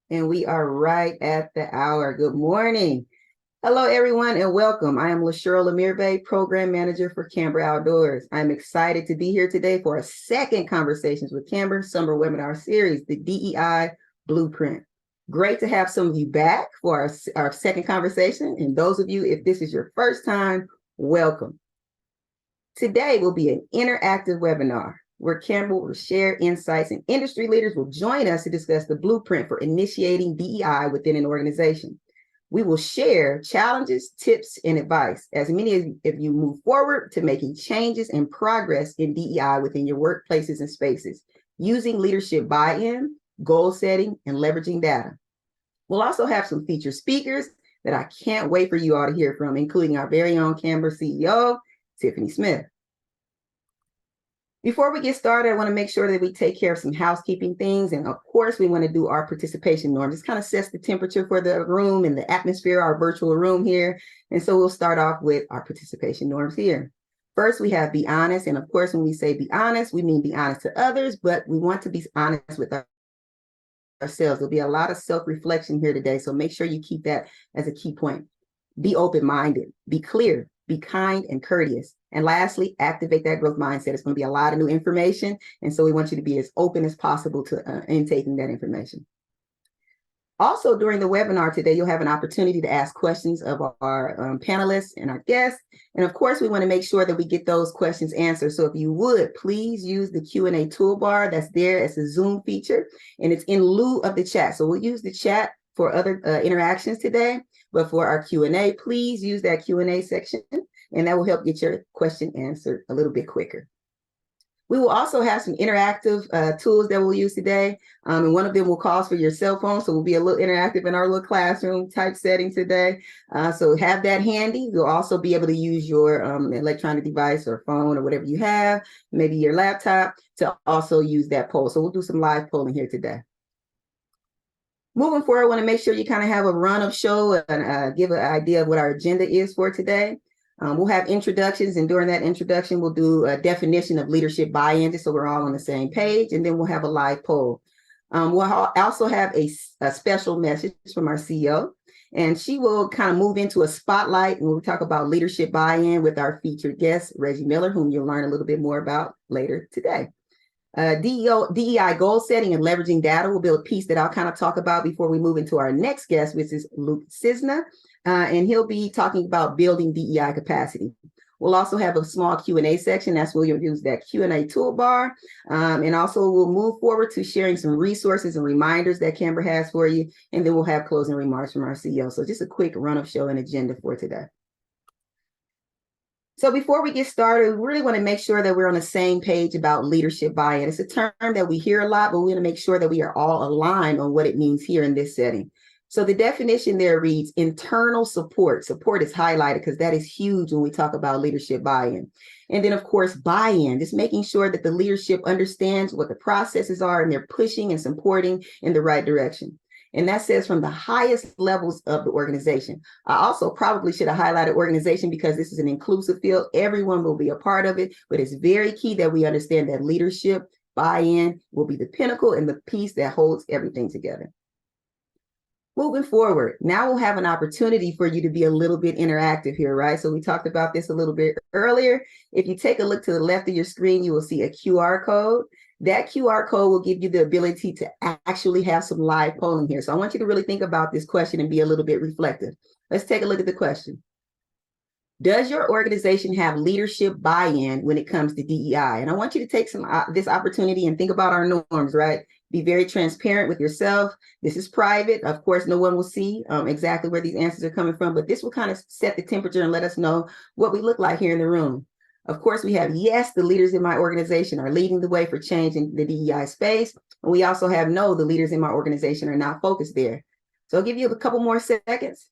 And we are right at the hour. Good morning. Hello, everyone, and welcome. I am LaSheryl Lamirbe, Program Manager for Camber Outdoors. I'm excited to be here today for a second Conversations with Camber Summer Webinar Series, the DEI Blueprint. Great to have some of you back for our second conversation. And those of you, if this is your first time, welcome. Today will be an interactive webinar where Camber will share insights and industry leaders will join us to discuss the blueprint for initiating DEI within an organization. We will share challenges, tips, and advice as many of you move forward to making changes and progress in DEI within your workplaces and spaces, using leadership buy-in, goal setting, and leveraging data. We'll also have some featured speakers that I can't wait for you all to hear from, including our very own Camber CEO, Tiffany Smith. Before we get started, I want to make sure that we take care of some housekeeping things. And of course, we want to do our participation norms. This kind of sets the temperature for the room and the atmosphere, our virtual room here. And so we'll start off with our participation norms here. First, we have be honest. And of course, when we say be honest, we mean be honest to others, but we want to be honest with ourselves. There'll be a lot of self-reflection here today. So make sure you keep that as a key point. Be open-minded, be clear, be kind and courteous. And lastly, activate that growth mindset. It's going to be a lot of new information. And so we want you to be as open as possible to intaking that information. Also, during the webinar today, you'll have an opportunity to ask questions of our panelists and our guests. And of course, we want to make sure that we get those questions answered. So if you would, please use the Q&A toolbar that's there. It's a Zoom feature, and it's in lieu of the chat. So we'll use the chat for other interactions today. But for our Q&A, please use that Q&A section, and that will help get your question answered a little bit quicker. We will also have some interactive tools that we'll use today. And one of them will call for your cell phone. So we'll be a little interactive in our little classroom type setting today. So have that handy. You'll also be able to use your electronic device or phone or whatever you have, maybe your laptop, to also use that poll. So we'll do some live polling here today. Moving forward, I want to make sure you kind of have a run of show and give an idea of what our agenda is for today. We'll have introductions, and during that introduction, we'll do a definition of leadership buy-in, just so we're all on the same page, and then we'll have a live poll. We'll also have a special message from our CEO, and she will kind of move into a spotlight, and we'll talk about leadership buy-in with our featured guest, Reggie Miller, whom you'll learn a little bit more about later today. DEI goal setting and leveraging data will be a piece that I'll kind of talk about before we move into our next guest, which is Luke Cisna, and he'll be talking about building DEI capacity. We'll also have a small Q&A section. That's where you'll use that Q&A toolbar. And also we'll move forward to sharing some resources and reminders that Camber has for you. And then we'll have closing remarks from our CEO. So just a quick run of show and agenda for today. So before we get started, we really want to make sure that we're on the same page about leadership buy-in. It's a term that we hear a lot, but we want to make sure that we are all aligned on what it means here in this setting. So the definition there reads internal support. Support is highlighted because that is huge when we talk about leadership buy-in. And then, of course, buy-in, just making sure that the leadership understands what the processes are and they're pushing and supporting in the right direction. And that says from the highest levels of the organization. I also probably should have highlighted organization because this is an inclusive field. Everyone will be a part of it, but it's very key that we understand that leadership buy-in will be the pinnacle and the piece that holds everything together. Moving forward, now we'll have an opportunity for you to be a little bit interactive here, right? So we talked about this a little bit earlier. If you take a look to the left of your screen, you will see a QR code. That QR code will give you the ability to actually have some live polling here. So I want you to really think about this question and be a little bit reflective. Let's take a look at the question. Does your organization have leadership buy-in when it comes to DEI? And I want you to take this opportunity and think about our norms, right? Be very transparent with yourself. This is private. Of course, no one will see exactly where these answers are coming from, but this will kind of set the temperature and let us know what we look like here in the room. Of course, we have, yes, the leaders in my organization are leading the way for change in the DEI space. And we also have no, the leaders in my organization are not focused there. So I'll give you a couple more seconds.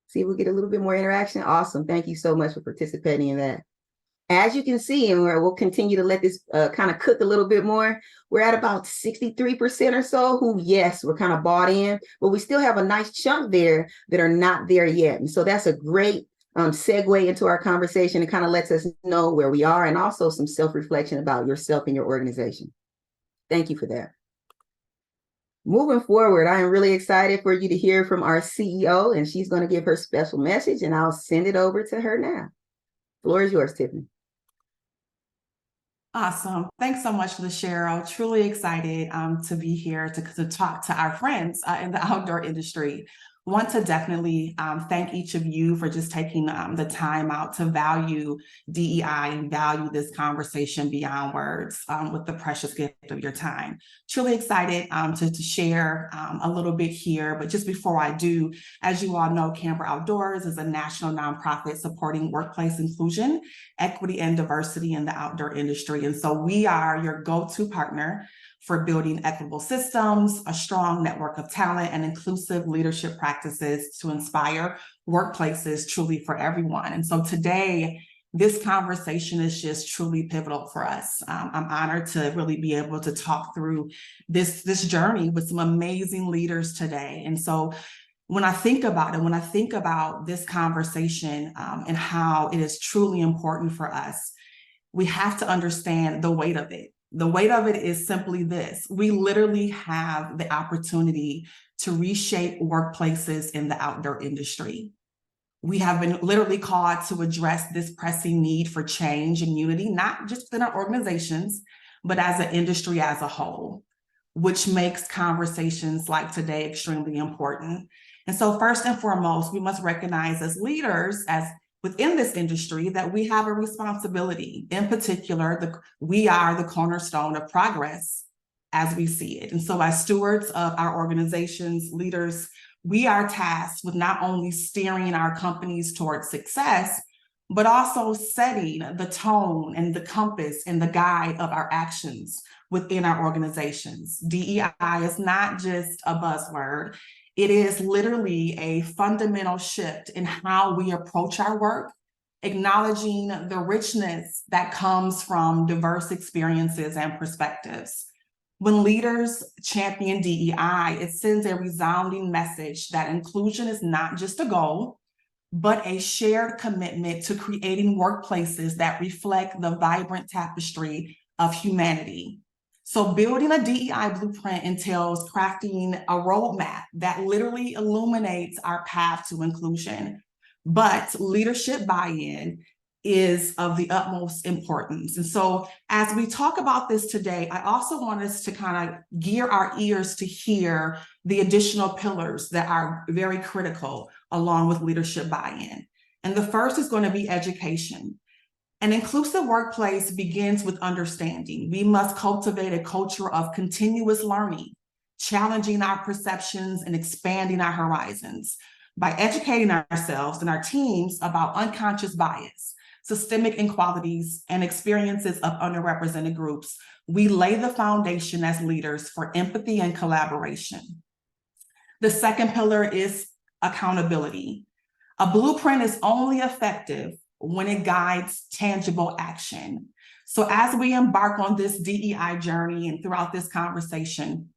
See if we get a little bit more interaction. Awesome. Thank you so much for participating in that. As you can see, and we'll continue to let this kind of cook a little bit more, we're at about 63% or so who, yes, we're kind of bought in, but we still have a nice chunk there that are not there yet. And so that's a great segue into our conversation. It kind of lets us know where we are and also some self-reflection about yourself and your organization. Thank you for that. Moving forward, I am really excited for you to hear from our CEO, and she's going to give her special message, and I'll send it over to her now. The floor is yours, Tiffany. Awesome. Thanks so much, LaCheryl. Truly excited to be here to talk to our friends in the outdoor industry. Want to definitely thank each of you for just taking the time out to value DEI and value this conversation beyond words with the precious gift of your time. Truly excited to share a little bit here, but just before I do, as you all know, Camber Outdoors is a national nonprofit supporting workplace inclusion, equity, and diversity in the outdoor industry. And so we are your go-to partner for building equitable systems, a strong network of talent, and inclusive leadership practices to inspire workplaces truly for everyone. And so today, this conversation is just truly pivotal for us. I'm honored to really be able to talk through this journey with some amazing leaders today. And so when I think about it, when I think about this conversation and how it is truly important for us, we have to understand the weight of it. The weight of it is simply this: we literally have the opportunity to reshape workplaces in the outdoor industry. We have been literally called to address this pressing need for change and unity, not just within our organizations, but as an industry as a whole, which makes conversations like today extremely important. And so first and foremost, we must recognize as leaders, as within this industry, that we have a responsibility. In particular, we are the cornerstone of progress as we see it. And so as stewards of our organizations, leaders, we are tasked with not only steering our companies towards success, but also setting the tone and the compass and the guide of our actions within our organizations. DEI is not just a buzzword. It is literally a fundamental shift in how we approach our work, acknowledging the richness that comes from diverse experiences and perspectives. When leaders champion DEI, it sends a resounding message that inclusion is not just a goal, but a shared commitment to creating workplaces that reflect the vibrant tapestry of humanity. So building a DEI blueprint entails crafting a roadmap that literally illuminates our path to inclusion. But leadership buy-in is of the utmost importance. And so as we talk about this today, I also want us to kind of gear our ears to hear the additional pillars that are very critical along with leadership buy-in. And the first is going to be education. An inclusive workplace begins with understanding. We must cultivate a culture of continuous learning, challenging our perceptions and expanding our horizons. By educating ourselves and our teams about unconscious bias, systemic inequalities, and experiences of underrepresented groups, we lay the foundation as leaders for empathy and collaboration. The second pillar is accountability. A blueprint is only effective when it guides tangible action. So as we embark on this DEI journey and throughout this conversation,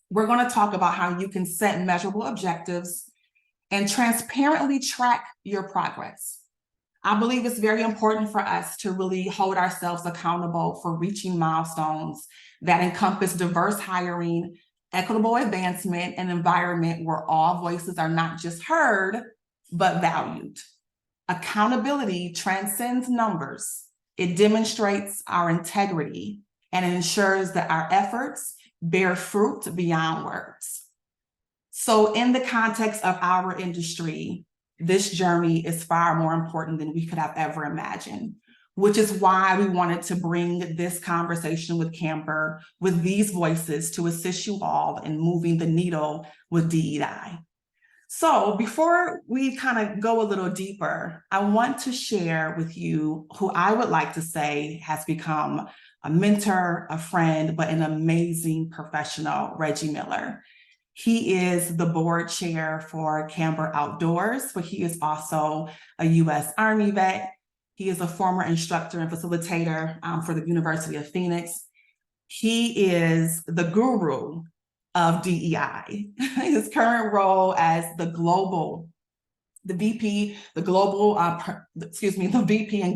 we're going to talk about how you can set measurable objectives and transparently track your progress. I believe it's very important for us to really hold ourselves accountable for reaching milestones that encompass diverse hiring, equitable advancement, and environment where all voices are not just heard, but valued. Accountability transcends numbers. It demonstrates our integrity and ensures that our efforts bear fruit beyond words. So in the context of our industry, this journey is far more important than we could have ever imagined, which is why we wanted to bring this conversation with Camber, with these voices, to assist you all in moving the needle with DEI. So before we kind of go a little deeper, I want to share with you who I would like to say has become a mentor, a friend, but an amazing professional, Reggie Miller. He is the board chair for Camber Outdoors, but he is also a U.S. Army vet. He is a former instructor and facilitator for the University of Phoenix. He is the guru of DEI. His current role as the VP and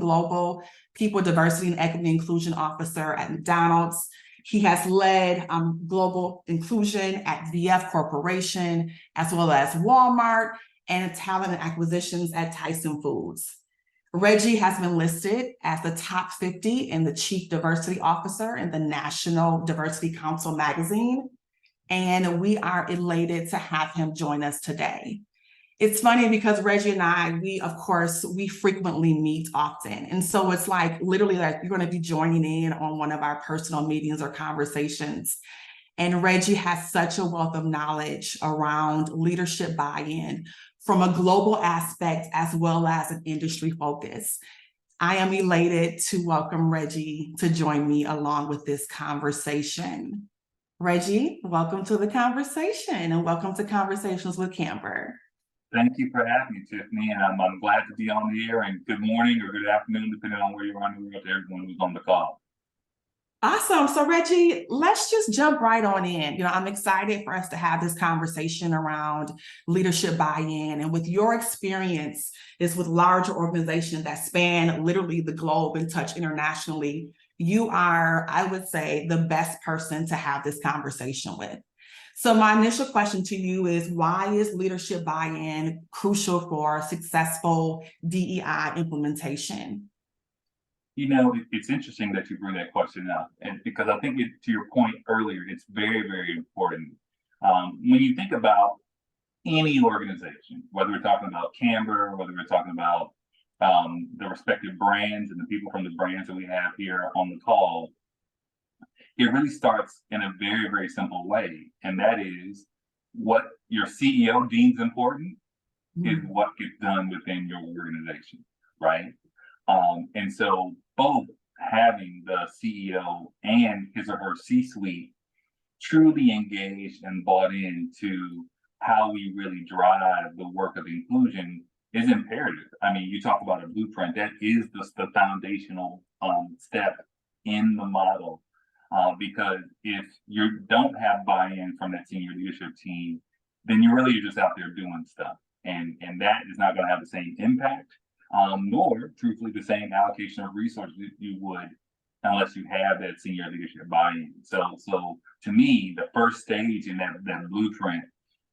Global People Diversity and Equity Inclusion Officer at McDonald's. He has led global inclusion at VF Corporation, as well as Walmart, and talent and acquisitions at Tyson Foods. Reggie has been listed as the top 50 and the chief diversity officer in the National Diversity Council magazine, and we are elated to have him join us today. It's funny because Reggie and I, we frequently meet often. And so it's like literally like you're going to be joining in on one of our personal meetings or conversations. And Reggie has such a wealth of knowledge around leadership buy-in from a global aspect as well as an industry focus. I am elated to welcome Reggie to join me along with this conversation. Reggie, welcome to the conversation and welcome to Conversations with Camber. Thank you for having me, Tiffany, and I'm glad to be on the air, and good morning or good afternoon, depending on where you are in the world, to everyone who's on the call. Awesome. So Reggie, let's just jump right on in. I'm excited for us to have this conversation around leadership buy-in, and with your experience is with larger organizations that span literally the globe and touch internationally, you are, I would say, the best person to have this conversation with. So my initial question to you is, why is leadership buy-in crucial for successful DEI implementation? It's interesting that you bring that question up, and because I think to your point earlier, it's very, very important. When you think about any organization, whether we're talking about Camber, whether we're talking about the respective brands and the people from the brands that we have here on the call, it really starts in a very, very simple way. And that is what your CEO deems important is what gets done within your organization, right? And so both having the CEO and his or her C-suite truly engaged and bought into how we really drive the work of inclusion is imperative. I mean, you talk about a blueprint, that is the foundational step in the model. Because if you don't have buy-in from that senior leadership team, then you're just out there doing stuff. And that is not going to have the same impact, nor truthfully the same allocation of resources you would unless you have that senior leadership buy-in. So to me, the first stage in that blueprint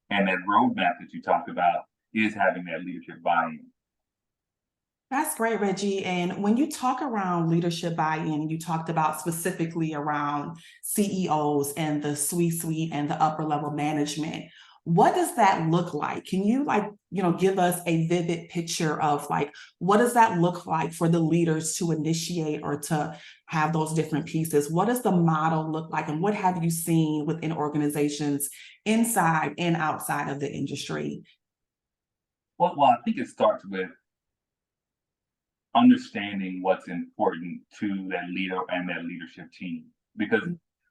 and that roadmap that you talked about is having that leadership buy-in. That's great, Reggie. And when you talk around leadership buy-in, you talked about specifically around CEOs and the C-suite and the upper level management. What does that look like? Can you give us a vivid picture of what does that look like for the leaders to initiate or to have those different pieces? What does the model look like? And what have you seen within organizations inside and outside of the industry? Well, I think it starts with understanding what's important to that leader and that leadership team. Because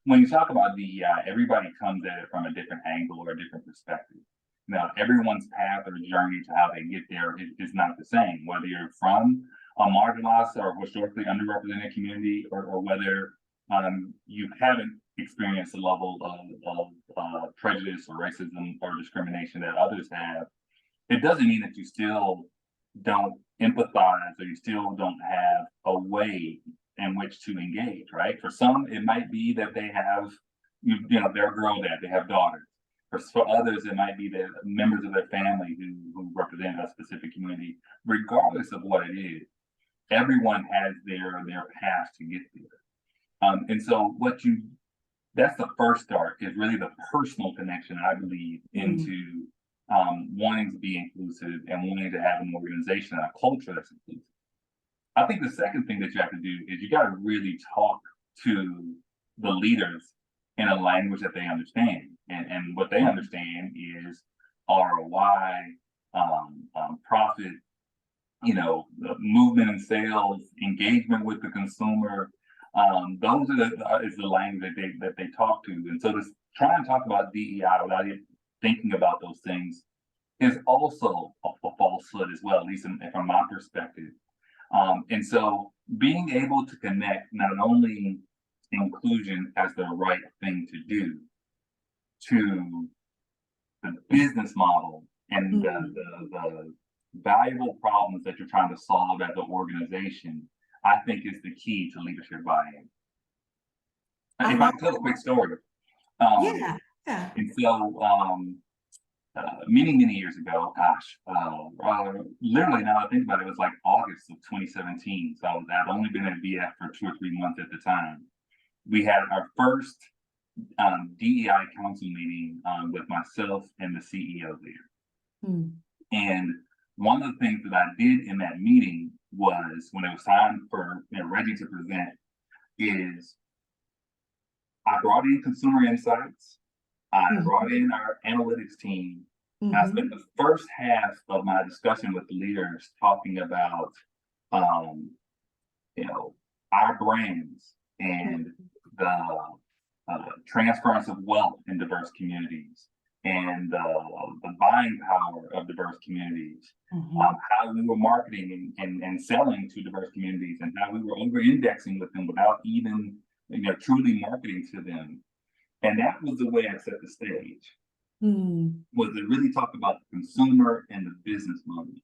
when you talk about DEI, everybody comes at it from a different angle or a different perspective. Now, everyone's path or journey to how they get there is not the same, whether you're from a marginalized or historically underrepresented community, or whether you haven't experienced the level of prejudice or racism or discrimination that others have. It doesn't mean that you still don't empathize or you still don't have a way in which to engage, right? For some, it might be that they have, they're a girl dad, they have daughters. For others, it might be that members of their family who represent a specific community. Regardless of what it is, everyone has their path to get there. And so that's the first start, is really the personal connection, I believe, into wanting to be inclusive and wanting to have an organization and a culture that's inclusive. I think the second thing that you have to do is you got to really talk to the leaders in a language that they understand. And what they understand is ROI, profit, the movement and sales, engagement with the consumer. Those is the language that they talk to. And so to try and talk about DEI without even thinking about those things is also a falsehood as well, at least from my perspective. And so being able to connect not only inclusion as the right thing to do to the business model and the valuable problems that you're trying to solve as an organization, I think is the key to leadership buy-in. If I can tell a quick story. Yeah, yeah. And so, many years ago, gosh, literally now I think about it, it was like August of 2017. So I'd only been at VF for 2 or 3 months at the time. We had our first DEI council meeting with myself and the CEO there. Mm. And one of the things that I did in that meeting was, when it was time for Reggie to present, is I brought in consumer insights. I brought in our analytics team. I spent the first half of my discussion with the leaders talking about, our brands and the transference of wealth in diverse communities, and the buying power of diverse communities, how we were marketing and selling to diverse communities, and how we were over-indexing with them without even truly marketing to them. And that was the way I set the stage, was to really talk about the consumer and the business model.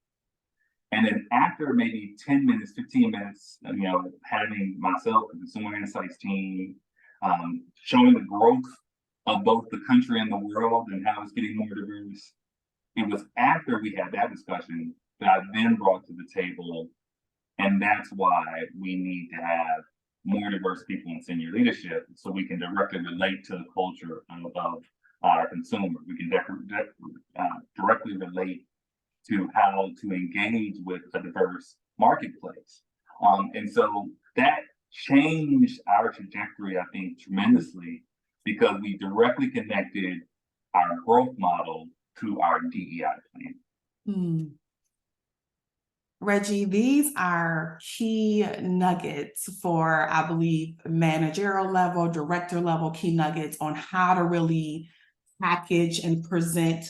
And then after maybe 10 minutes, 15 minutes, having myself, the consumer insights team, showing the growth of both the country and the world and how it's getting more diverse. It was after we had that discussion that I then brought to the table, and that's why we need to have more diverse people in senior leadership, so we can directly relate to the culture of our consumer. We can directly relate to how to engage with a diverse marketplace. And so that changed our trajectory, I think, tremendously, because we directly connected our growth model to our DEI plan. Reggie, these are key nuggets for, I believe, managerial level, director level key nuggets on how to really package and present,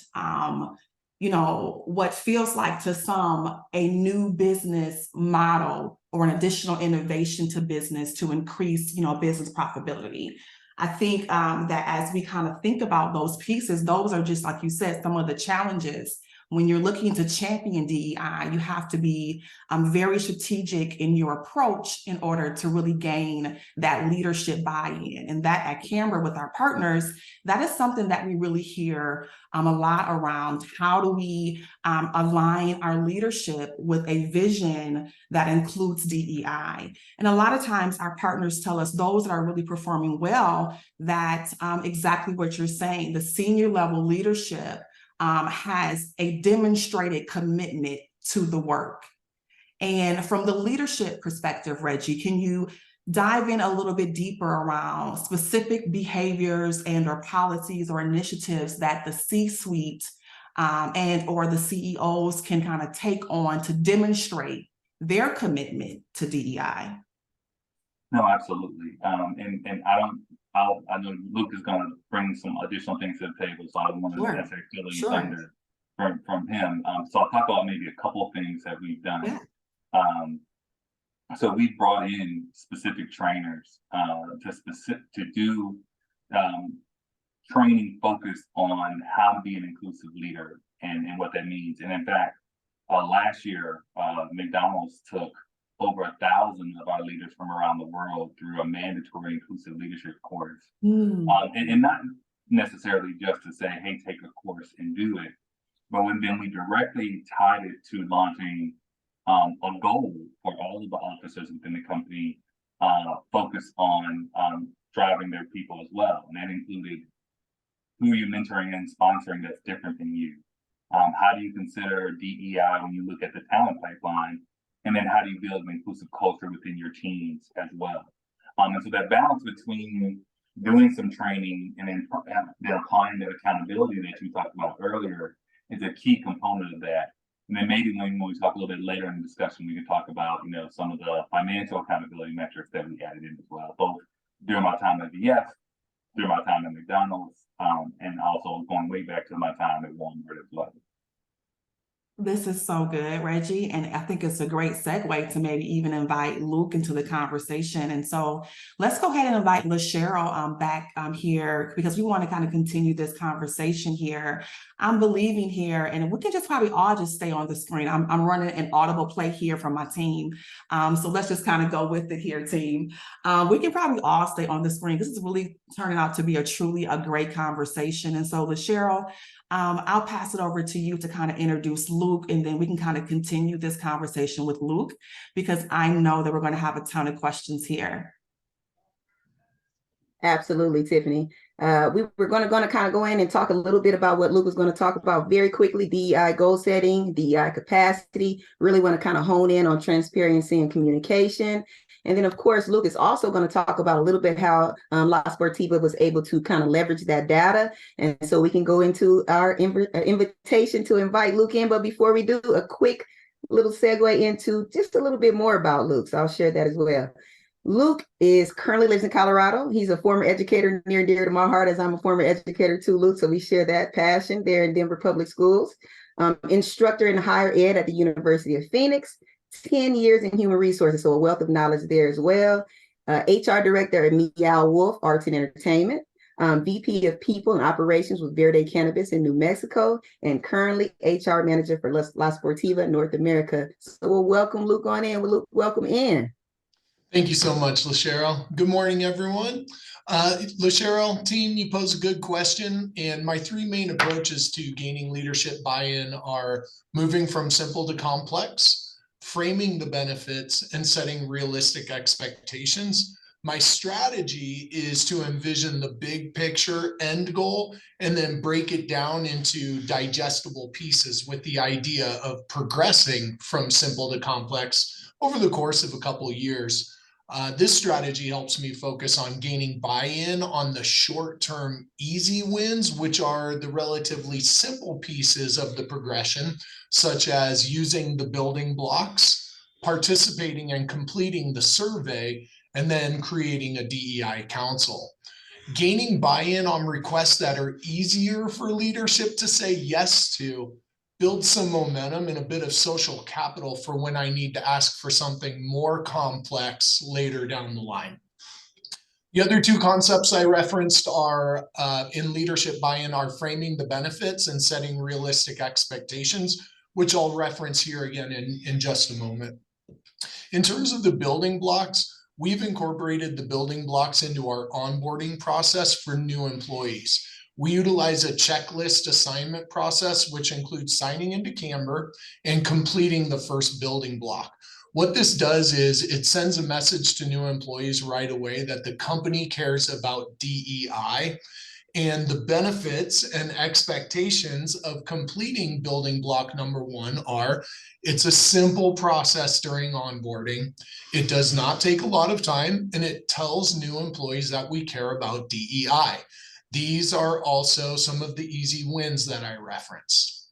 what feels like to some a new business model or an additional innovation to business to increase, business profitability. I think that as we kind of think about those pieces, those are just, like you said, some of the challenges. When you're looking to champion DEI, you have to be very strategic in your approach in order to really gain that leadership buy-in. And that at Camber with our partners, that is something that we really hear a lot around. How do we align our leadership with a vision that includes DEI? And a lot of times our partners tell us, those that are really performing well, that exactly what you're saying, the senior level leadership has a demonstrated commitment to the work. And from the leadership perspective, Reggie, can you dive in a little bit deeper around specific behaviors and or policies or initiatives that the C-suite and or the CEOs can kind of take on to demonstrate their commitment to DEI? No, absolutely. And I know Luke is going to bring some additional things to the table, so I don't want to necessarily steal any thunder from him. So I'll talk about maybe a couple of things that we've done. So we brought in specific trainers to do training focused on how to be an inclusive leader and what that means. And in fact, last year, McDonald's took over 1,000 of our leaders from around the world through a mandatory inclusive leadership course. And not necessarily just to say, hey, take a course and do it, but then we directly tied it to launching a goal for all of the officers within the company focused on driving their people as well. And that included, who are you mentoring and sponsoring that's different than you? How do you consider DEI when you look at the talent pipeline? And then how do you build an inclusive culture within your teams as well? And so that balance between doing some training and then applying that accountability that you talked about earlier is a key component of that. And then maybe when we talk a little bit later in the discussion, we can talk about, some of the financial accountability metrics that we added in as well, both during my time at VF, during my time at McDonald's, and also going way back to my time at Walmart as well. This is so good, Reggie. And I think it's a great segue to maybe even invite Luke into the conversation. And so let's go ahead and invite LaCheryl back here because we want to kind of continue this conversation here. I'm believing here, and we can just probably all just stay on the screen. I'm running an audible play here from my team. So let's just kind of go with it here, team. We can probably all stay on the screen. This is really turning out to be truly a great conversation. And so LaCheryl, I'll pass it over to you to kind of introduce Luke, and then we can kind of continue this conversation with Luke, because I know that we're going to have a ton of questions here. Absolutely, Tiffany. We were going to kind of go in and talk a little bit about what Luke was going to talk about very quickly: DEI goal setting, DEI capacity. Really want to kind of hone in on transparency and communication. And then, of course, Luke is also going to talk about a little bit how La Sportiva was able to kind of leverage that data. And so we can go into our invitation to invite Luke in. But before we do, a quick little segue into just a little bit more about Luke. So I'll share that as well. Luke currently lives in Colorado. He's a former educator, near and dear to my heart, as I'm a former educator too, Luke. So we share that passion there in Denver Public Schools. Instructor in higher ed at the University of Phoenix. 10 years in human resources, so a wealth of knowledge there as well. HR director at Meow Wolf Arts and Entertainment. VP of People and Operations with Verde Cannabis in New Mexico, and currently HR manager for La Sportiva North America. So we'll welcome Luke on in. Welcome in. Thank you so much, LaCheryl. Good morning, everyone. LaCheryl, team, you pose a good question, and my three main approaches to gaining leadership buy-in are moving from simple to complex, framing the benefits, and setting realistic expectations. My strategy is to envision the big picture end goal and then break it down into digestible pieces with the idea of progressing from simple to complex over the course of a couple of years. This strategy helps me focus on gaining buy-in on the short-term easy wins, which are the relatively simple pieces of the progression, such as using the building blocks, participating and completing the survey, and then creating a DEI council. Gaining buy-in on requests that are easier for leadership to say yes to build some momentum and a bit of social capital for when I need to ask for something more complex later down the line. The other two concepts I referenced are in leadership buy-in are framing the benefits and setting realistic expectations, which I'll reference here again in just a moment. In terms of the building blocks, we've incorporated the building blocks into our onboarding process for new employees. We utilize a checklist assignment process, which includes signing into Camber and completing the first building block. What this does is it sends a message to new employees right away that the company cares about DEI, and the benefits and expectations of completing building block number one are: it's a simple process during onboarding. It does not take a lot of time, and it tells new employees that we care about DEI. These are also some of the easy wins that I referenced.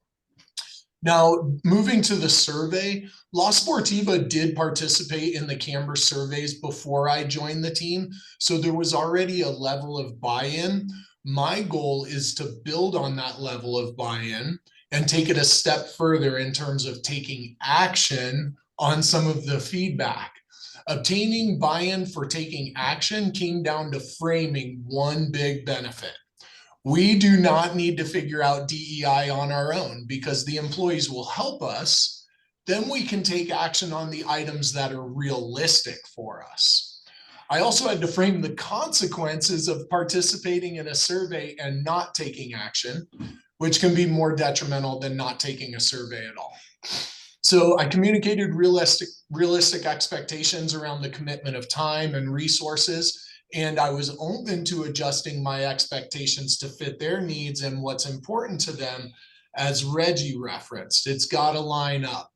Now, moving to the survey, La Sportiva did participate in the Camber surveys before I joined the team, so there was already a level of buy-in. My goal is to build on that level of buy-in and take it a step further in terms of taking action on some of the feedback. Obtaining buy-in for taking action came down to framing one big benefit. We do not need to figure out DEI on our own because the employees will help us. Then we can take action on the items that are realistic for us. I also had to frame the consequences of participating in a survey and not taking action, which can be more detrimental than not taking a survey at all. So I communicated realistic expectations around the commitment of time and resources, and I was open to adjusting my expectations to fit their needs and what's important to them, as Reggie referenced. It's got to line up.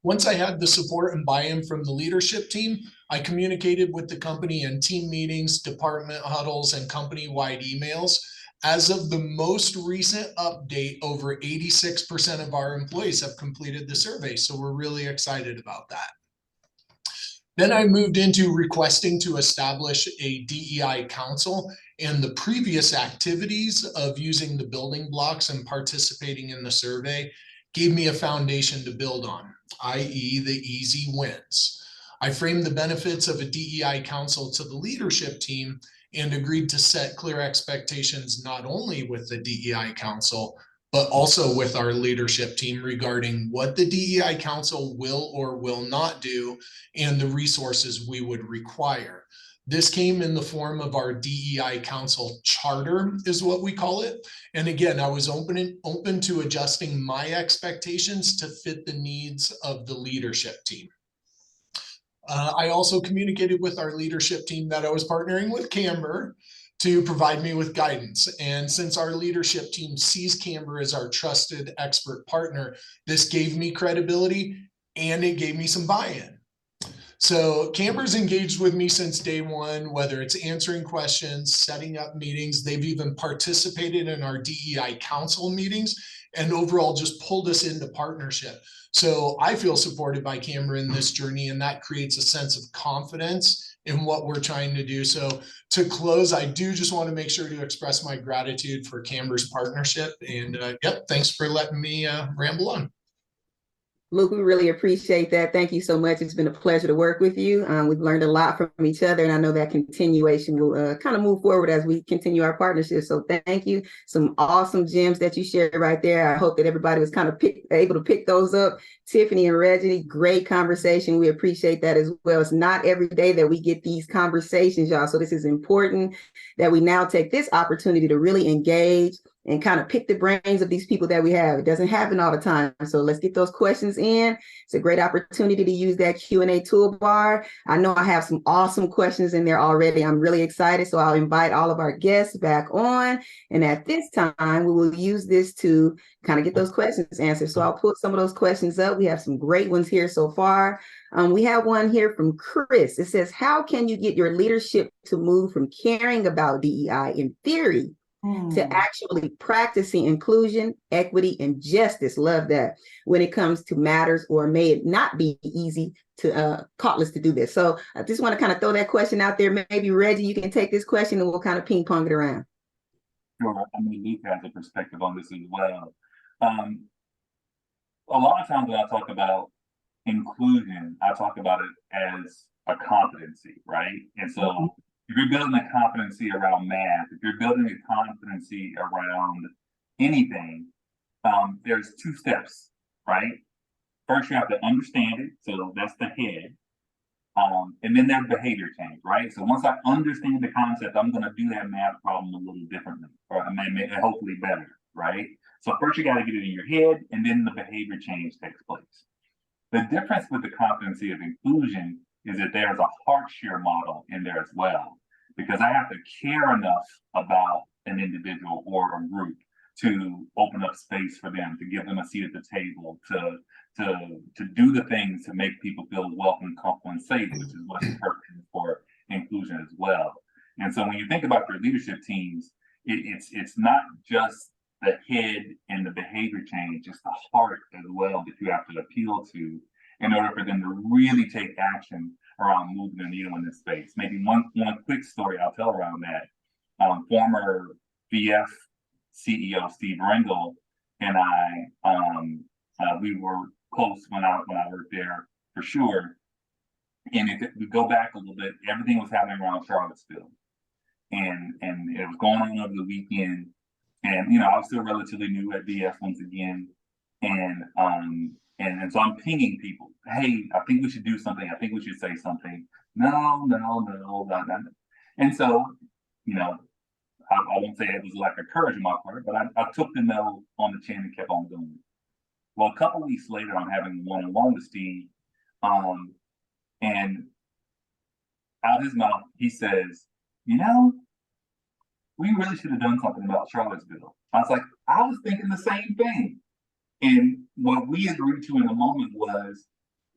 Once I had the support and buy-in from the leadership team, I communicated with the company in team meetings, department huddles, and company-wide emails. As of the most recent update, over 86% of our employees have completed the survey, so we're really excited about that. Then I moved into requesting to establish a DEI council, and the previous activities of using the building blocks and participating in the survey gave me a foundation to build on, i.e. the easy wins. I framed the benefits of a DEI council to the leadership team and agreed to set clear expectations not only with the DEI council, but also with our leadership team regarding what the DEI council will or will not do and the resources we would require. This came in the form of our DEI council charter, is what we call it. And again, I was open to adjusting my expectations to fit the needs of the leadership team. I also communicated with our leadership team that I was partnering with Camber to provide me with guidance. And since our leadership team sees Camber as our trusted expert partner, this gave me credibility and it gave me some buy-in. So Camber's engaged with me since day one, whether it's answering questions, setting up meetings. They've even participated in our DEI council meetings and overall just pulled us into partnership. So I feel supported by Camber in this journey, and that creates a sense of confidence in what we're trying to do. So to close, I do just want to make sure to express my gratitude for Camber's partnership. And yep, thanks for letting me ramble on. Luke, we really appreciate that. Thank you so much. It's been a pleasure to work with you. We've learned a lot from each other, and I know that continuation will kind of move forward as we continue our partnership. So thank you. Some awesome gems that you shared right there. I hope that everybody was kind of able to pick those up. Tiffany and Reggie, great conversation. We appreciate that as well. It's not every day that we get these conversations, y'all. So this is important that we now take this opportunity to really engage and kind of pick the brains of these people that we have. It doesn't happen all the time. So let's get those questions in. It's a great opportunity to use that Q&A toolbar. I know I have some awesome questions in there already. I'm really excited. So I'll invite all of our guests back on. And at this time, we will use this to kind of get those questions answered. So I'll put some of those questions up. We have some great ones here so far. We have one here from Chris. It says, how can you get your leadership to move from caring about DEI in theory to actually practicing inclusion, equity, and justice? Love that. When it comes to matters, or may it not be easy to cauteless to do this. So I just want to kind of throw that question out there. Maybe Reggie, you can take this question and we'll kind of ping pong it around. Sure. I mean, Luke has a perspective on this as well. A lot of times when I talk about inclusion, I talk about it as a competency, right? And so if you're building a competency around math, if you're building a competency around anything, there's two steps, right? First, you have to understand it. So that's the head. And then there's behavior change, right? So once I understand the concept, I'm going to do that math problem a little differently, or hopefully better, right? So first you got to get it in your head, and then the behavior change takes place. The difference with the competency of inclusion is that there's a heart share model in there as well, because I have to care enough about an individual or a group to open up space for them, to give them a seat at the table, to do the things to make people feel welcome, comfortable, and safe, which is what's perfect for inclusion as well. And so when you think about your leadership teams, it's not just the head and the behavior change, it's the heart as well that you have to appeal to in order for them to really take action around moving the needle in this space. Maybe one quick story I'll tell around that. Former VF CEO Steve Ringel and I, we were close when I worked there for sure. And if we go back a little bit, everything was happening around Charlottesville, and it was going on over the weekend. And I was still relatively new at VF once again, and so I'm pinging people. Hey, I think we should do something. I think we should say something. No. And so, I won't say it was like a courage on my part, but I took the no on the chin and kept on going. Well, a couple of weeks later, I'm having one-on-one with Steve, and out his mouth, he says, we really should have done something about Charlottesville. I was like, I was thinking the same thing. And what we agreed to in the moment was,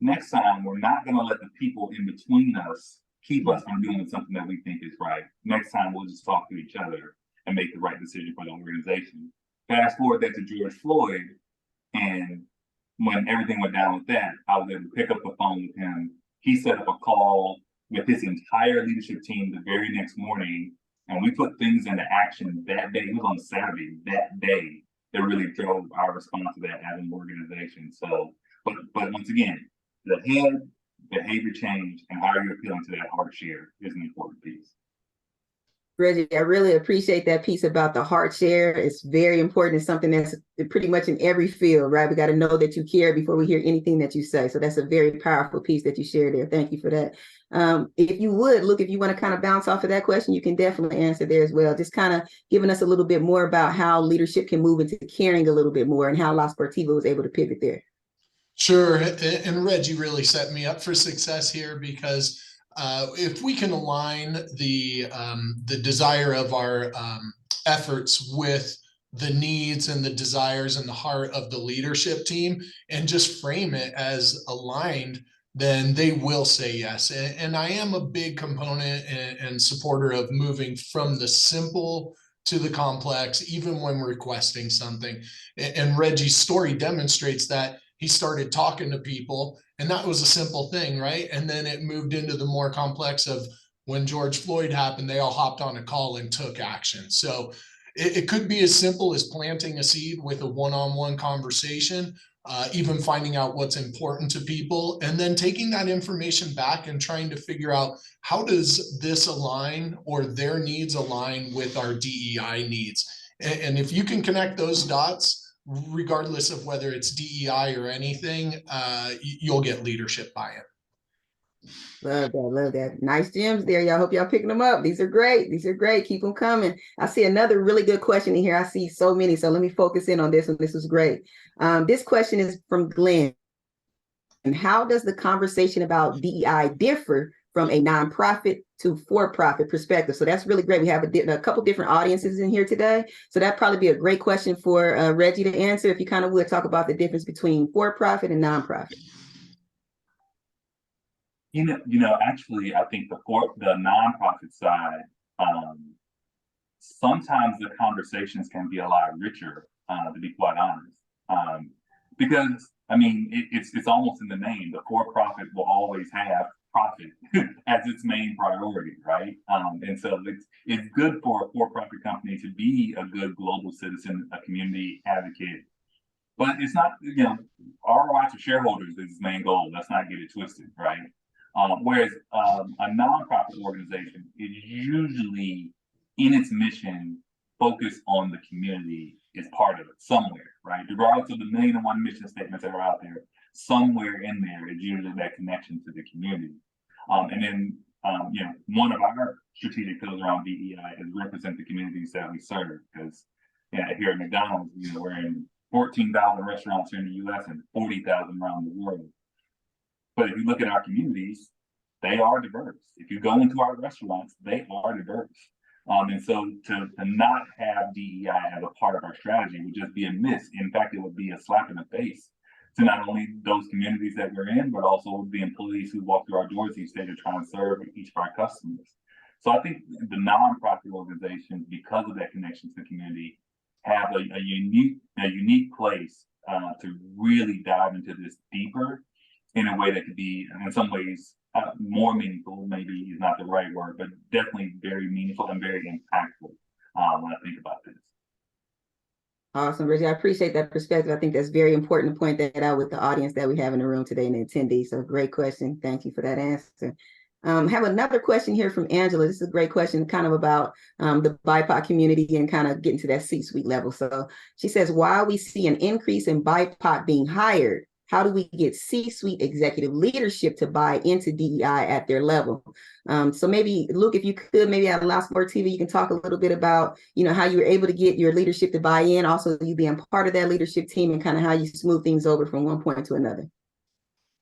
next time, we're not going to let the people in between us keep us from doing something that we think is right. Next time, we'll just talk to each other and make the right decision for the organization. Fast forward that to George Floyd, and when everything went down with that, I was able to pick up the phone with him. He set up a call with his entire leadership team the very next morning, and we put things into action that day. It was on Saturday, that day. that really drove our response to that as an organization. So, but once again, the head, behavior change, and how you're appealing to that heart share is an important piece. Reggie, I really appreciate that piece about the heart share. It's very important. It's something that's pretty much in every field, right? We got to know that you care before we hear anything that you say. So that's a very powerful piece that you shared there. Thank you for that. If you would, look, if you want to kind of bounce off of that question, you can definitely answer there as well. Just kind of giving us a little bit more about how leadership can move into caring a little bit more and how La Sportiva was able to pivot there. Sure. And Reggie really set me up for success here because if we can align the desire of our efforts with the needs and the desires and the heart of the leadership team and just frame it as aligned, then they will say yes. And I am a big component and supporter of moving from the simple to the complex, even when requesting something. And Reggie's story demonstrates that. He started talking to people, and that was a simple thing, right? And then it moved into the more complex of when George Floyd happened, they all hopped on a call and took action. So it could be as simple as planting a seed with a one-on-one conversation, even finding out what's important to people, and then taking that information back and trying to figure out how does this align or their needs align with our DEI needs. And if you can connect those dots, regardless of whether it's DEI or anything, you'll get leadership buy-in. Love that, love that. Nice gems there, y'all. Hope y'all picking them up. These are great. These are great. Keep them coming. I see another really good question in here. I see so many, so let me focus in on this one. This was great. This question is from Glenn. And how does the conversation about DEI differ from a nonprofit to for-profit perspective? So that's really great. We have a couple different audiences in here today. So that'd probably be a great question for Reggie to answer if you kind of would talk about the difference between for-profit and nonprofit. Actually, I think the nonprofit side, sometimes the conversations can be a lot richer, to be quite honest. Because I mean, it's almost in the name. The for-profit will always have profit as its main priority, right? And so it's good for a for-profit company to be a good global citizen, a community advocate. But it's not, ROI to shareholders is its main goal. Let's not get it twisted, right? Whereas a nonprofit organization is usually in its mission focused on the community is part of it somewhere, right? Regardless of the 1,000,001 mission statements that are out there, somewhere in there is usually that connection to the community. And then, one of our strategic pillars around DEI is represent the communities that we serve. Because here at McDonald's, we're in 14,000 restaurants here in the U.S. and 40,000 around the world. But if you look at our communities, they are diverse. If you go into our restaurants, they are diverse. And so to not have DEI as a part of our strategy would just be a miss. In fact, it would be a slap in the face to not only those communities that we're in, but also the employees who walk through our doors each day to try and serve each of our customers. So I think the nonprofit organizations, because of that connection to the community, have a unique place to really dive into this deeper in a way that could be, in some ways, more meaningful, maybe is not the right word, but definitely very meaningful and very impactful when I think about this. Awesome, Reggie. I appreciate that perspective. I think that's very important to point that out with the audience that we have in the room today and the attendees. So great question. Thank you for that answer. Have another question here from Angela. This is a great question, kind of about the BIPOC community and kind of getting to that C-suite level. So she says, while we see an increase in BIPOC being hired, how do we get C-suite executive leadership to buy into DEI at their level? So maybe, Luke, if you could, maybe at La Sportiva, you can talk a little bit about, how you were able to get your leadership to buy in, also you being part of that leadership team and kind of how you smooth things over from one point to another.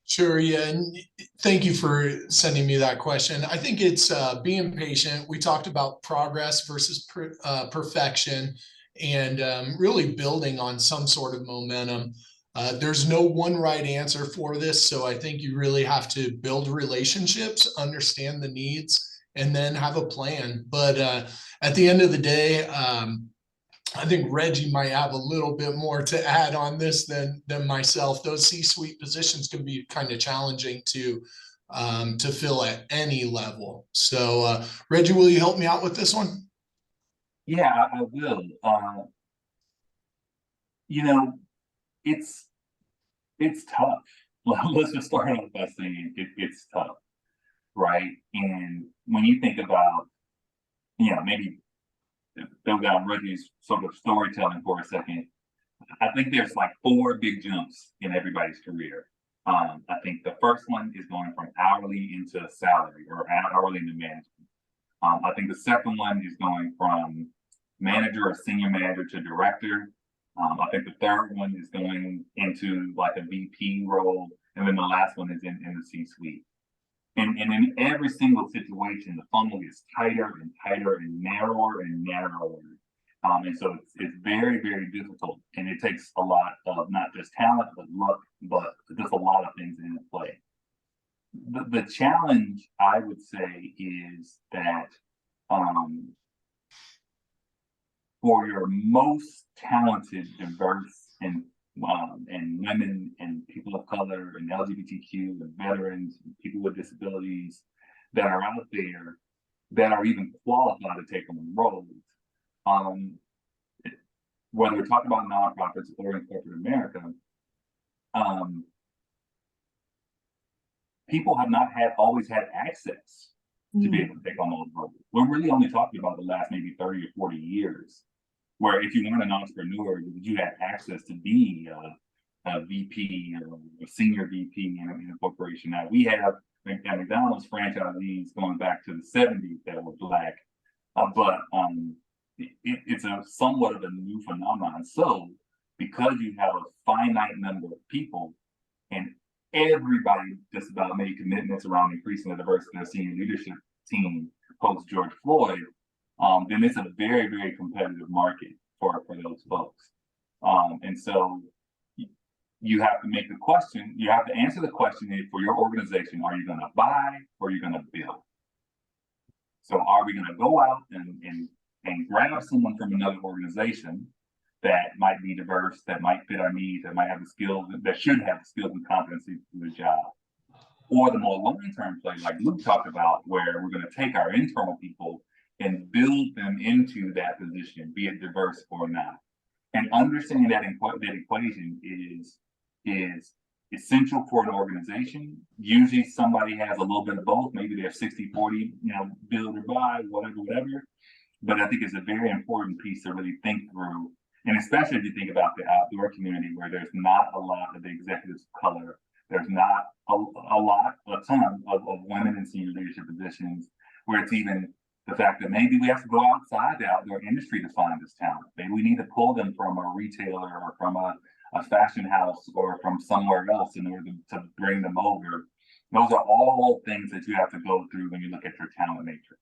Sure. Yeah. And thank you for sending me that question. I think it's being patient. We talked about progress versus perfection and really building on some sort of momentum. There's no one right answer for this. So I think you really have to build relationships, understand the needs, and then have a plan. But at the end of the day, I think Reggie might have a little bit more to add on this than myself. Those C-suite positions can be kind of challenging to fill at any level. So Reggie, will you help me out with this one? Yeah, I will. you know, it's tough. Let's just start off by saying it's tough, right? And when you think about, maybe go down Reggie's sort of storytelling for a second, I think there's like 4 big jumps in everybody's career. I think the first one is going from hourly into salary or hourly into management. I think the second one is going from manager or senior manager to director. I think the third one is going into like a VP role. And then the last one is in the C-suite. And in every single situation, the funnel gets tighter and tighter and narrower and narrower. And so it's very, very difficult. And it takes a lot of not just talent, but luck, but just a lot of things in play. The challenge, I would say, is that for your most talented, diverse, and women and people of color and LGBTQ and veterans and people with disabilities that are out there that are even qualified to take on roles, whether we're talking about nonprofits or in corporate America, people have not always had access to be able to take on those roles. We're really only talking about the last maybe 30 or 40 years, where if you weren't an entrepreneur, you had access to be a VP or a senior VP in a corporation. Now we have at McDonald's franchisees going back to the 70s that were Black, but it's a somewhat of a new phenomenon. So because you have a finite number of people and everybody just about made commitments around increasing the diversity of the senior leadership team post George Floyd, then it's a very, very competitive market for those folks. And so you have to make the question, you have to answer the question for your organization, are you going to buy or are you going to build? So are we going to go out and grab someone from another organization that might be diverse, that might fit our needs, that might have the skills, that should have the skills and competencies to do the job? Or the more long-term play, like Luke talked about, where we're going to take our internal people and build them into that position, be it diverse or not. And understanding that equation is essential for an organization. Usually somebody has a little bit of both. Maybe they're 60-40, build or buy, whatever. But I think it's a very important piece to really think through. And especially if you think about the outdoor community where there's not a lot of the executives of color, there's not a ton of women in senior leadership positions, where it's even the fact that maybe we have to go outside the outdoor industry to find this talent. Maybe we need to pull them from a retailer or from a fashion house or from somewhere else in order to bring them over. Those are all things that you have to go through when you look at your talent matrix.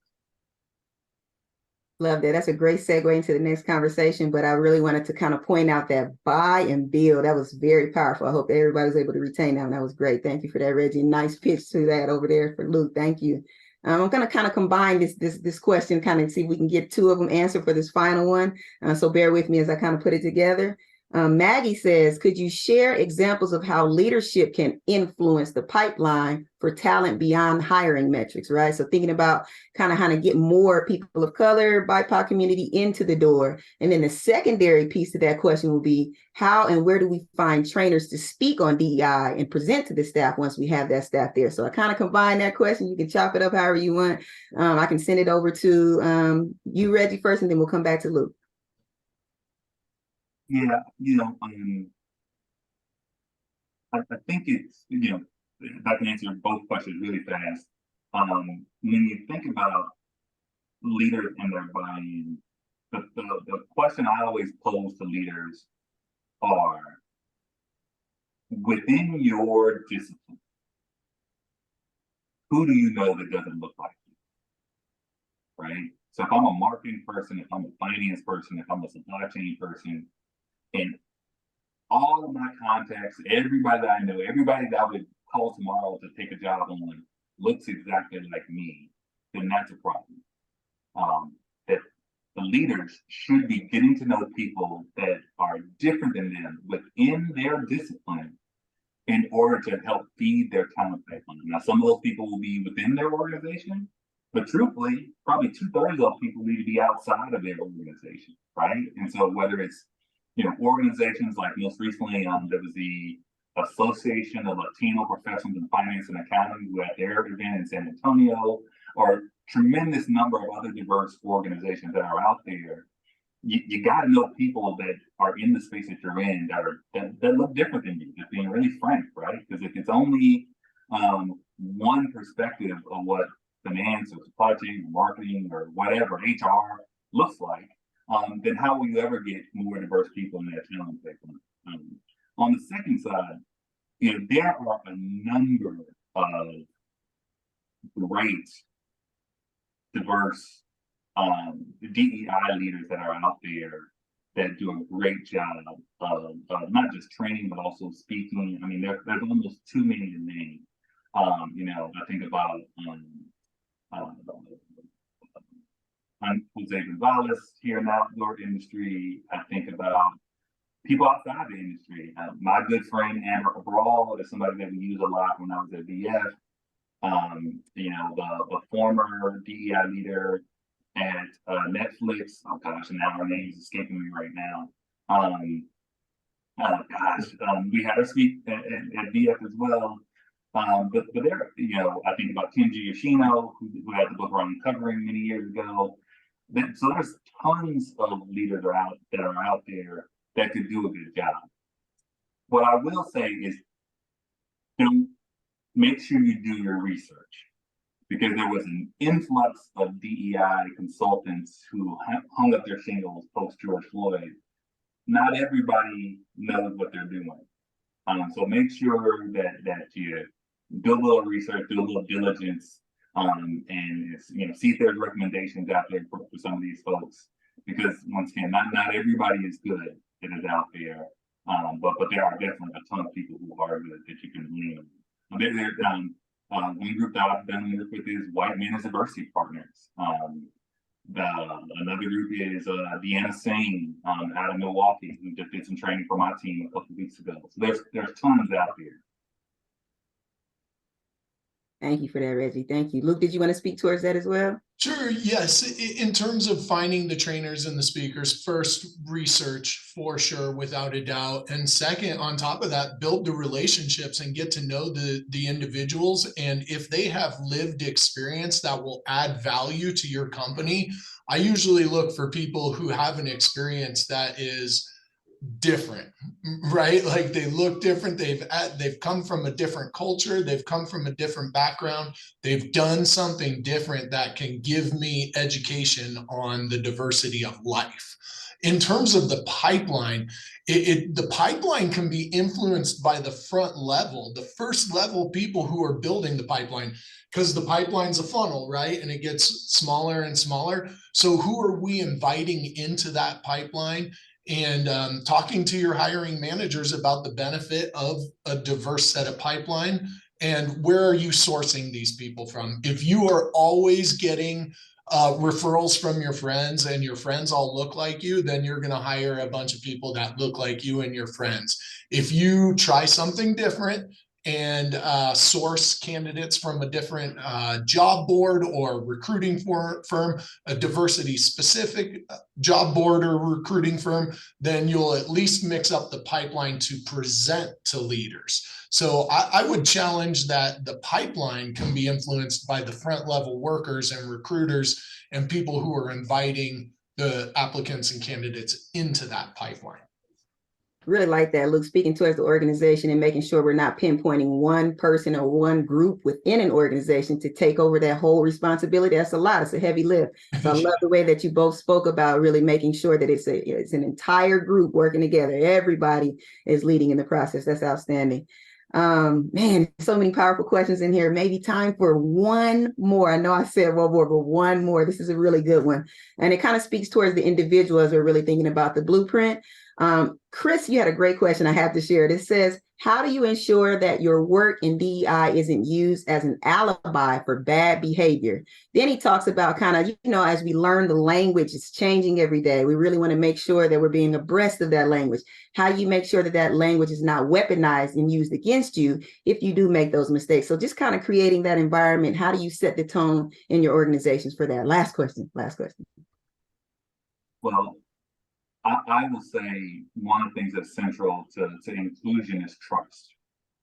Love that. That's a great segue into the next conversation, but I really wanted to kind of point out that buy and build. That was very powerful. I hope everybody was able to retain that. And that was great. Thank you for that, Reggie. Nice pitch to that over there for Luke. Thank you. I'm going to kind of combine this question, kind of see if we can get 2 of them answered for this final one. So bear with me as I kind of put it together. Maggie says, could you share examples of how leadership can influence the pipeline for talent beyond hiring metrics, right? So thinking about kind of how to get more people of color, BIPOC community into the door. And then the secondary piece to that question will be, how and where do we find trainers to speak on DEI and present to the staff once we have that staff there? So I kind of combine that question. You can chop it up however you want. I can send it over to you, Reggie, first, and then we'll come back to Luke. Yeah, I think it's, if I can answer both questions really fast. When you think about leaders and their buy-in, the question I always pose to leaders are, within your discipline, who do you know that doesn't look like you, right? So if I'm a marketing person, if I'm a finance person, if I'm a supply chain person, and all of my contacts, everybody that I know, everybody that I would call tomorrow to take a job on looks exactly like me, then that's a problem. That the leaders should be getting to know people that are different than them within their discipline in order to help feed their talent pipeline. Now, some of those people will be within their organization, but truthfully, probably 2/3 of those people need to be outside of their organization, right? And so whether it's organizations like most recently, there was the Association of Latino Professionals in Finance and Accounting, who had their event in San Antonio, or tremendous number of other diverse organizations that are out there. You got to know people that are in the space that you're in that look different than you, just being really frank, right? Because if it's only one perspective of what finance or supply chain or marketing or whatever, HR looks like, then how will you ever get more diverse people in that talent pipeline? On the second side, there are a number of great, diverse DEI leaders that are out there that do a great job of not just training, but also speaking. I mean, there's almost too many to name. I think about Jose Gonzalez here in the outdoor industry. I think about people outside the industry. My good friend Amber Cabral is somebody that we use a lot when I was at VF. The former DEI leader at Netflix. Oh gosh, and now her name is escaping me right now. We had her speak at VF as well. But there, I think about Kenji Yoshino, who had the book on Uncovering many years ago. So there's tons of leaders that are out there that could do a good job. What I will say is, make sure you do your research, because there was an influx of DEI consultants who hung up their shingles post George Floyd. Not everybody knows what they're doing. So make sure that you do a little research, do a little diligence, and see if there's recommendations out there for some of these folks. Because once again, not everybody is good that is out there, but there are definitely a ton of people who are good that you can lean on. One group that I've done work with is White Men as Diversity Partners. Another group is Deanna Singh out of Milwaukee, who just did some training for my team a couple of weeks ago. So there's tons out there. Thank you for that, Reggie. Thank you. Luke, did you want to speak towards that as well? Sure. Yes. In terms of finding the trainers and the speakers, first, research for sure, without a doubt. And second, on top of that, build the relationships and get to know the individuals. And if they have lived experience that will add value to your company, I usually look for people who have an experience that is different, right? Like they look different. They've come from a different culture. They've come from a different background. They've done something different that can give me education on the diversity of life. In terms of the pipeline, the pipeline can be influenced by the front level, the first level people who are building the pipeline, because the pipeline's a funnel, right? And it gets smaller and smaller. So who are we inviting into that pipeline? And talking to your hiring managers about the benefit of a diverse set of pipeline, and where are you sourcing these people from? If you are always getting referrals from your friends and your friends all look like you, then you're going to hire a bunch of people that look like you and your friends. If you try something different and source candidates from a different job board or recruiting firm, a diversity specific job board or recruiting firm, then you'll at least mix up the pipeline to present to leaders. So I would challenge that the pipeline can be influenced by the front level workers and recruiters and people who are inviting the applicants and candidates into that pipeline. Really like that, Luke, speaking towards the organization and making sure we're not pinpointing one person or one group within an organization to take over that whole responsibility. That's a lot. It's a heavy lift. So I love the way that you both spoke about really making sure that it's an entire group working together. Everybody is leading in the process. That's outstanding. Man, so many powerful questions in here. Maybe time for one more. I know I said one more, but one more. This is a really good one. And it kind of speaks towards the individual as we're really thinking about the blueprint. Chris, you had a great question I have to share. It says, how do you ensure that your work in DEI isn't used as an alibi for bad behavior? Then he talks about kind of, as we learn the language, it's changing every day. We really want to make sure that we're being abreast of that language. How you make sure that that language is not weaponized and used against you if you do make those mistakes. So just kind of creating that environment. How do you set the tone in your organizations for that? Last question. Well, I will say one of the things that's central to inclusion is trust,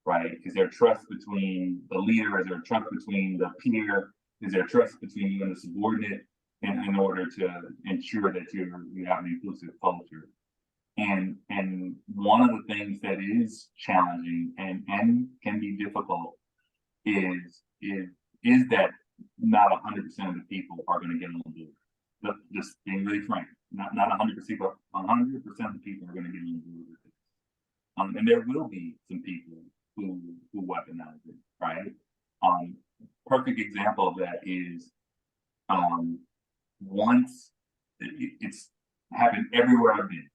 right? Is there trust between the leader? Is there trust between the peer? Is there trust between you and the subordinate in order to ensure that you have an inclusive culture? And one of the things that is challenging and can be difficult is that not 100% of the people are going to get on board. But just being really frank, not 100%, but 100% of the people are going to get on board with it. And there will be some people who weaponize it, right? Perfect example of that is once it's happened everywhere I've been.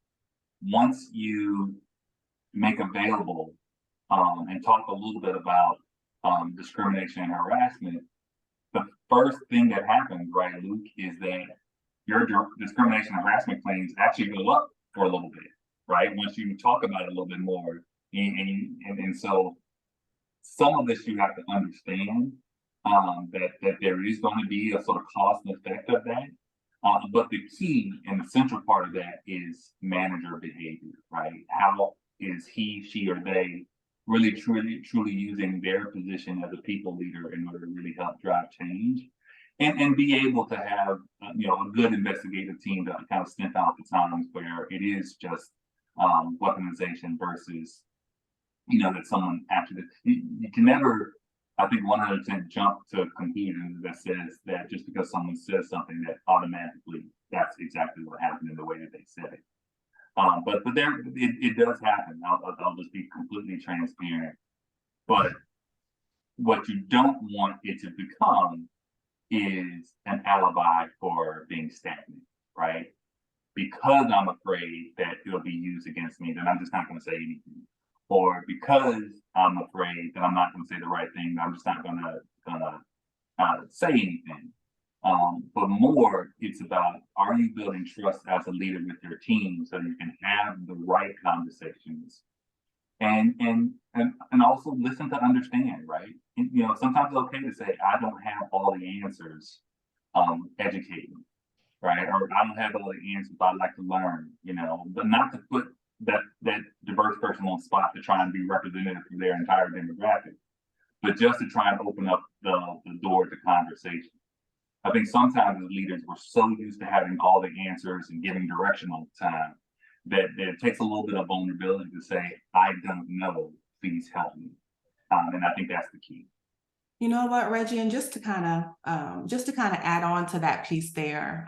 Once you make available and talk a little bit about discrimination and harassment, the first thing that happens, right, Luke, is that your discrimination and harassment claims actually go up for a little bit, right? Once you talk about it a little bit more. And so some of this you have to understand that there is going to be a sort of cost and effect of that. But the key and the central part of that is manager behavior, right? How is he, she, or they really truly using their position as a people leader in order to really help drive change and be able to have a good investigative team to kind of sniff out the times where it is just weaponization versus that someone actually you can never, I think, 100% jump to a conclusion that says that just because someone says something that automatically that's exactly what happened in the way that they said it. But there it does happen. I'll just be completely transparent. But what you don't want it to become is an alibi for being stagnant, right? Because I'm afraid that it'll be used against me, then I'm just not going to say anything. Or because I'm afraid that I'm not going to say the right thing, I'm just not going to say anything. But more, it's about, are you building trust as a leader with your team so you can have the right conversations and also listen to understand, right? And, sometimes it's okay to say, I don't have all the answers, educate me, right? Or I don't have all the answers, but I'd like to learn, but not to put that diverse person on the spot to try and be representative for their entire demographic, but just to try and open up the door to conversation. I think sometimes as leaders, we're so used to having all the answers and giving direction all the time that it takes a little bit of vulnerability to say, I don't know, please help me. And I think that's the key. You know what, Reggie, and just to kind of add on to that piece there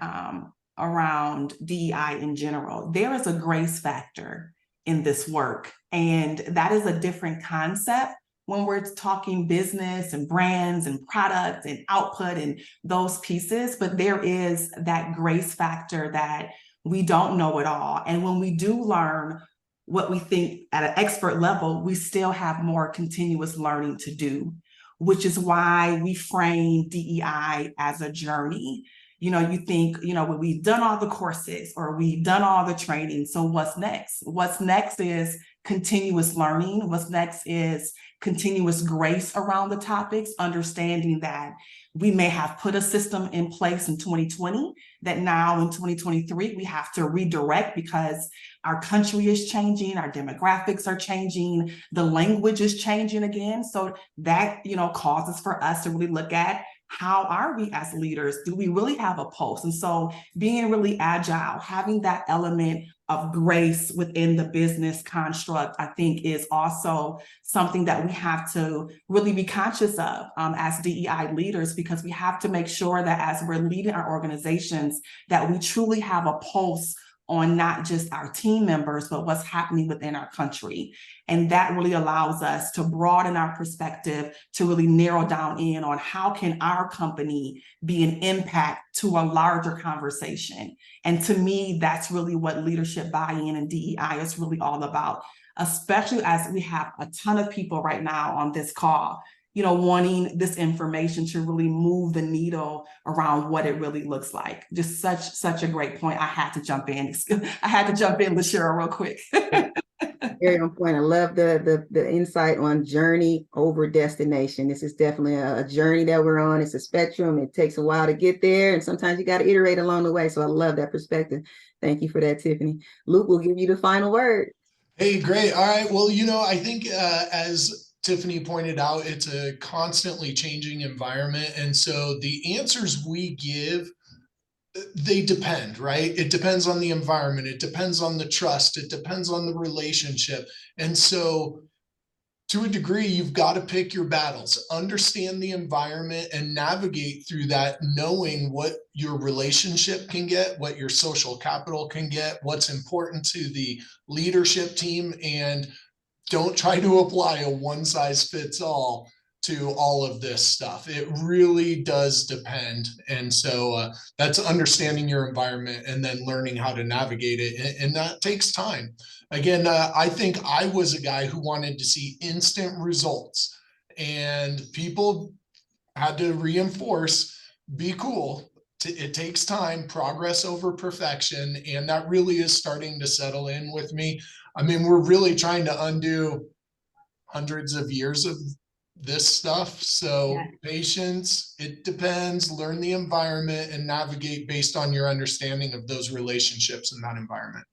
around DEI in general, there is a grace factor in this work, and that is a different concept when we're talking business and brands and product and output and those pieces, but there is that grace factor that we don't know it all. And when we do learn what we think at an expert level, we still have more continuous learning to do, which is why we frame DEI as a journey. You think, when we've done all the courses or we've done all the training, so what's next? What's next is continuous learning. What's next is continuous grace around the topics, understanding that we may have put a system in place in 2020 that now in 2023, we have to redirect because our country is changing, our demographics are changing, the language is changing again. So that, causes for us to really look at how are we as leaders? Do we really have a pulse? And so being really agile, having that element of grace within the business construct, I think is also something that we have to really be conscious of as DEI leaders, because we have to make sure that as we're leading our organizations, that we truly have a pulse on not just our team members, but what's happening within our country. And that really allows us to broaden our perspective, to really narrow down in on how can our company be an impact to a larger conversation. And to me, that's really what leadership buy-in and DEI is really all about, especially as we have a ton of people right now on this call, wanting this information to really move the needle around what it really looks like. Just such a great point. I had to jump in. LaShera, real quick. Very on point. I love the insight on journey over destination. This is definitely a journey that we're on. It's a spectrum. It takes a while to get there, and sometimes you got to iterate along the way. So I love that perspective. Thank you for that, Tiffany. Luke will give you the final word. Hey, great. All right. Well, I think as Tiffany pointed out, it's a constantly changing environment. And so the answers we give, they depend, right? It depends on the environment. It depends on the trust. It depends on the relationship. And so to a degree, you've got to pick your battles, understand the environment and navigate through that, knowing what your relationship can get, what your social capital can get, what's important to the leadership team, and don't try to apply a one size fits all to all of this stuff. It really does depend. And so that's understanding your environment and then learning how to navigate it. And that takes time. Again, I think I was a guy who wanted to see instant results, and people had to reinforce, be cool. It takes time, progress over perfection. And that really is starting to settle in with me. I mean, we're really trying to undo hundreds of years of this stuff. So patience, it depends, learn the environment and navigate based on your understanding of those relationships in that environment.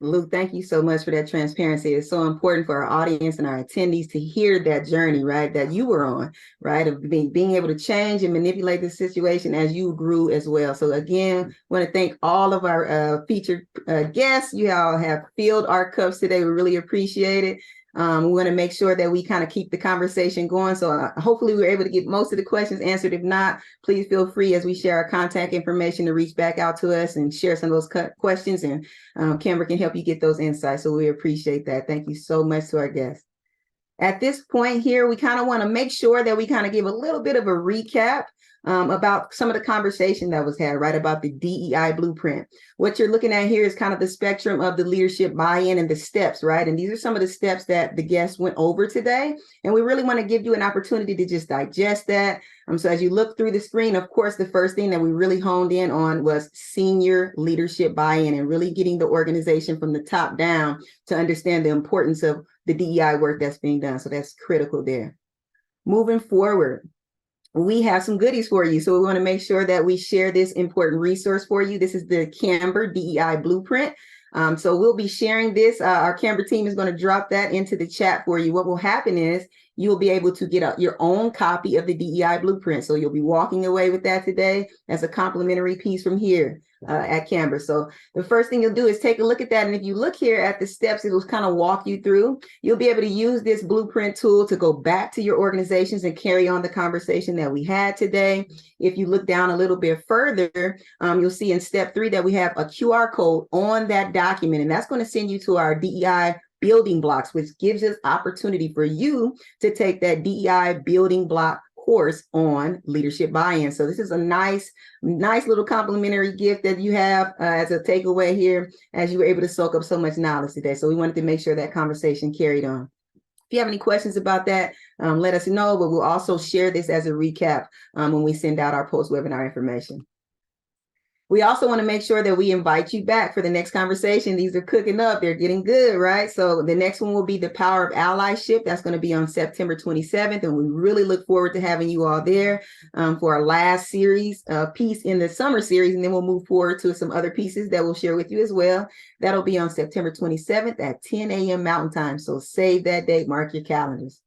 Luke, thank you so much for that transparency. It's so important for our audience and our attendees to hear that journey, right, that you were on, right, of being able to change and manipulate the situation as you grew as well. So again, I want to thank all of our featured guests. You all have filled our cups today. We really appreciate it. We want to make sure that we kind of keep the conversation going. So hopefully we were able to get most of the questions answered. If not, please feel free as we share our contact information to reach back out to us and share some of those questions. And Camber can help you get those insights. So we appreciate that. Thank you so much to our guests. At this point here, we kind of want to make sure that we kind of give a little bit of a recap about some of the conversation that was had, right, about the DEI Blueprint. What you're looking at here is kind of the spectrum of the leadership buy-in and the steps, right? And these are some of the steps that the guests went over today. And we really want to give you an opportunity to just digest that. So as you look through the screen, of course, the first thing that we really honed in on was senior leadership buy-in and really getting the organization from the top down to understand the importance of the DEI work that's being done. So that's critical there. Moving forward, we have some goodies for you. So we want to make sure that we share this important resource for you. This is the Camber DEI Blueprint. So we'll be sharing this. Our Camber team is going to drop that into the chat for you. What will happen is you'll be able to get your own copy of the DEI Blueprint. So you'll be walking away with that today as a complimentary piece from here at Camber. So the first thing you'll do is take a look at that. And if you look here at the steps, it will kind of walk you through. You'll be able to use this blueprint tool to go back to your organizations and carry on the conversation that we had today. If you look down a little bit further, you'll see in step 3 that we have a QR code on that document, and that's going to send you to our DEI building blocks, which gives us opportunity for you to take that DEI building block course on leadership buy-in. So this is a nice little complimentary gift that you have as a takeaway here, as you were able to soak up so much knowledge today. So we wanted to make sure that conversation carried on. If you have any questions about that, let us know, but we'll also share this as a recap when we send out our post-webinar information. We also want to make sure that we invite you back for the next conversation. These are cooking up. They're getting good, right? So the next one will be the power of allyship. That's going to be on September 27th. And we really look forward to having you all there for our last series piece in the summer series. And then we'll move forward to some other pieces that we'll share with you as well. That'll be on September 27th at 10 a.m. Mountain Time. So save that date, mark your calendars.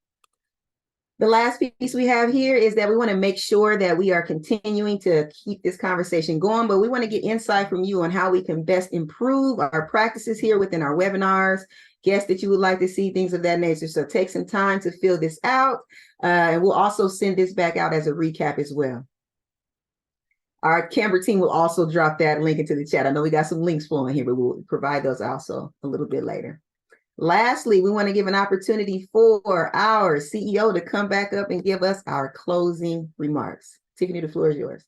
The last piece we have here is that we want to make sure that we are continuing to keep this conversation going, but we want to get insight from you on how we can best improve our practices here within our webinars, guests that you would like to see, things of that nature. So take some time to fill this out, and we'll also send this back out as a recap as well. Our Camber team will also drop that link into the chat. I know we got some links flowing here, but we'll provide those also a little bit later. Lastly, we want to give an opportunity for our CEO to come back up and give us our closing remarks. Tiffany, the floor is yours.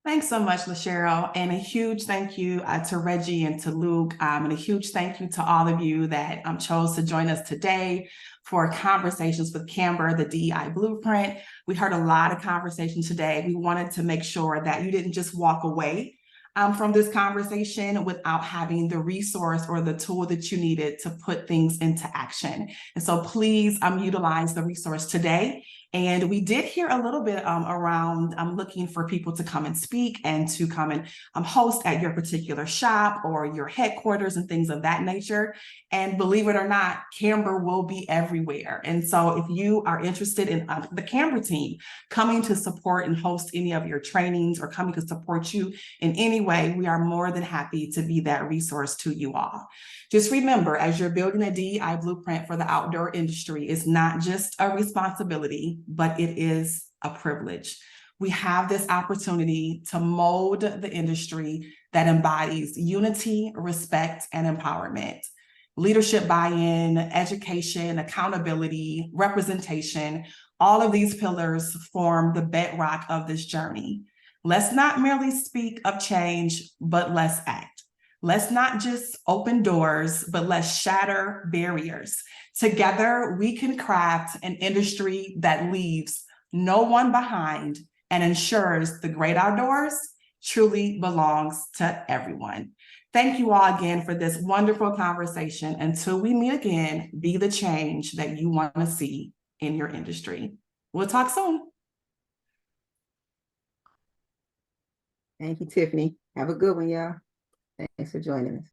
Thanks so much, LaCheryl, and a huge thank you to Reggie and to Luke, and a huge thank you to all of you that chose to join us today for Conversations with Camber, the DEI Blueprint. We heard a lot of conversation today. We wanted to make sure that you didn't just walk away from this conversation without having the resource or the tool that you needed to put things into action. And so please utilize the resource today. And we did hear a little bit around looking for people to come and speak and to come and host at your particular shop or your headquarters and things of that nature. And believe it or not, Camber will be everywhere. And so if you are interested in the Camber team coming to support and host any of your trainings or coming to support you in any way, we are more than happy to be that resource to you all. Just remember, as you're building a DEI blueprint for the outdoor industry, it's not just a responsibility, but it is a privilege. We have this opportunity to mold the industry that embodies unity, respect, and empowerment. Leadership buy-in, education, accountability, representation, all of these pillars form the bedrock of this journey. Let's not merely speak of change, but let's act. Let's not just open doors, but let's shatter barriers. Together, we can craft an industry that leaves no one behind and ensures the great outdoors truly belongs to everyone. Thank you all again for this wonderful conversation. Until we meet again, be the change that you want to see in your industry. We'll talk soon. Thank you, Tiffany. Have a good one, y'all. Thanks for joining us.